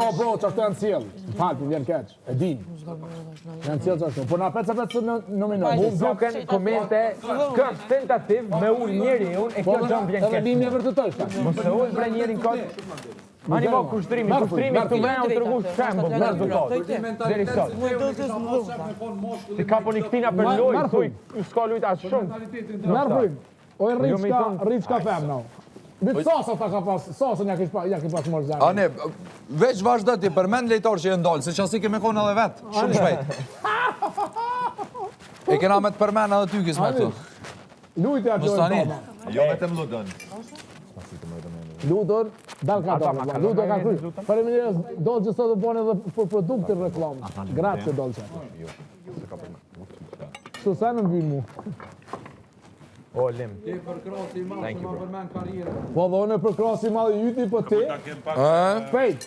ato bro, që ashtu janë cilë. Falë, vjen keq, e din. Janë cilë që ashtu. Po na 5 nominoj. Mu duken komente kësh tentativ me ullë njeri unë e kjo gjënë vjen keq. Edhe din e vërtetoj, shka. Mos e ullë bre njerin këtë. Mani mo kushtrimi këtu me unë tërgu shembull në rezultat. Deri sot. Ti kapo një këtina për lojë, thuj, s'ka lujt as shumë. Merë frim. O e rrif ka fem, no. Bitë sasa ta ka pas, sasën ja ki pas mërë zemë. Ane, veç vazhdo ti përmend lejtar që e ndollë, se qasi keme konë edhe vetë, shumë shpejt. E kena me të përmend edhe ty kisme këtu. Lujtë ja që e toma. Jo vetëm Ludon. Ludon, dal ka toma. Ludon ka kry. Faleminderes, Dolce sot të bone edhe për produktin reklamë. Grazie, Dolce. Kështu sa në mbynë mu. O, lim. Thank you, bro. Po dhe unë e përkrasi madhe jyti, po ti? Fejt.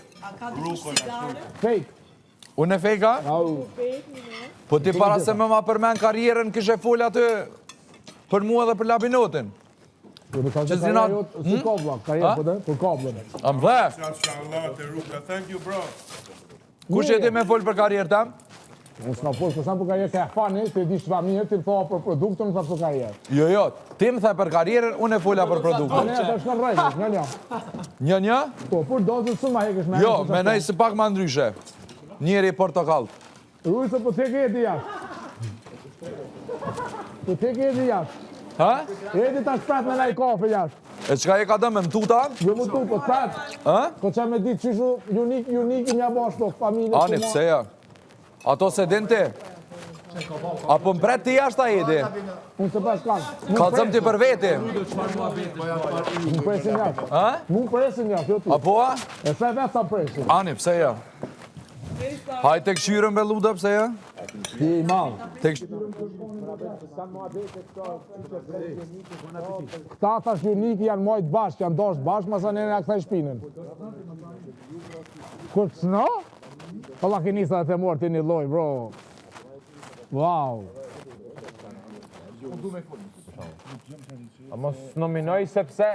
Fejt. Unë e fejka? Po ti para se me ma përmen karierën kishe full aty për mua dhe për labinotin. Që zinat... Si kobla, karierë po dhe? Për koblën. Am dhe? Thank you, bro. Kush e ti me full për karierë tam? Unë s'na folë, përsa për karierë ka e fani, ti di shtra mirë, ti më thoa për produktën, më për karierë. Jo, ti më the për karierën, unë e fulla për produktën. Ne, të shkën rejnë, një. Një? Po, për dozën së ma hekesh me... Jo, me nej se pak ma ndryshe. Njeri portokall. Rujse, po te ke jeti jashtë. Po te ke jeti jashtë. Ha? Jeti ta shpet me nej kafe jashtë. E qka e ka dëmë më tuta? Jo më tu, po shpet. Ha? Po që me ditë qyshu unik i një bashkë, familje... Ani, pse ja? Ato se din ti? Apo më pret ti jashtë a jedi? Unë se pas kanë. Ka zëm ti për veti? Më presin jashtë. Ha? Më presin jashtë, jo ti. Apo a? E se vetë sa presin. Ani, pse ja? Hajt e këshyrën be luda, pse ja? Ti i malë. Këta thash uniki janë majtë bashkë, janë doshtë bashkë, masa nene a këta i shpinën. Kur të sno? Palla ki nisa dhe të morë ti një loj, bro. Wow. A mos nominoj sepse...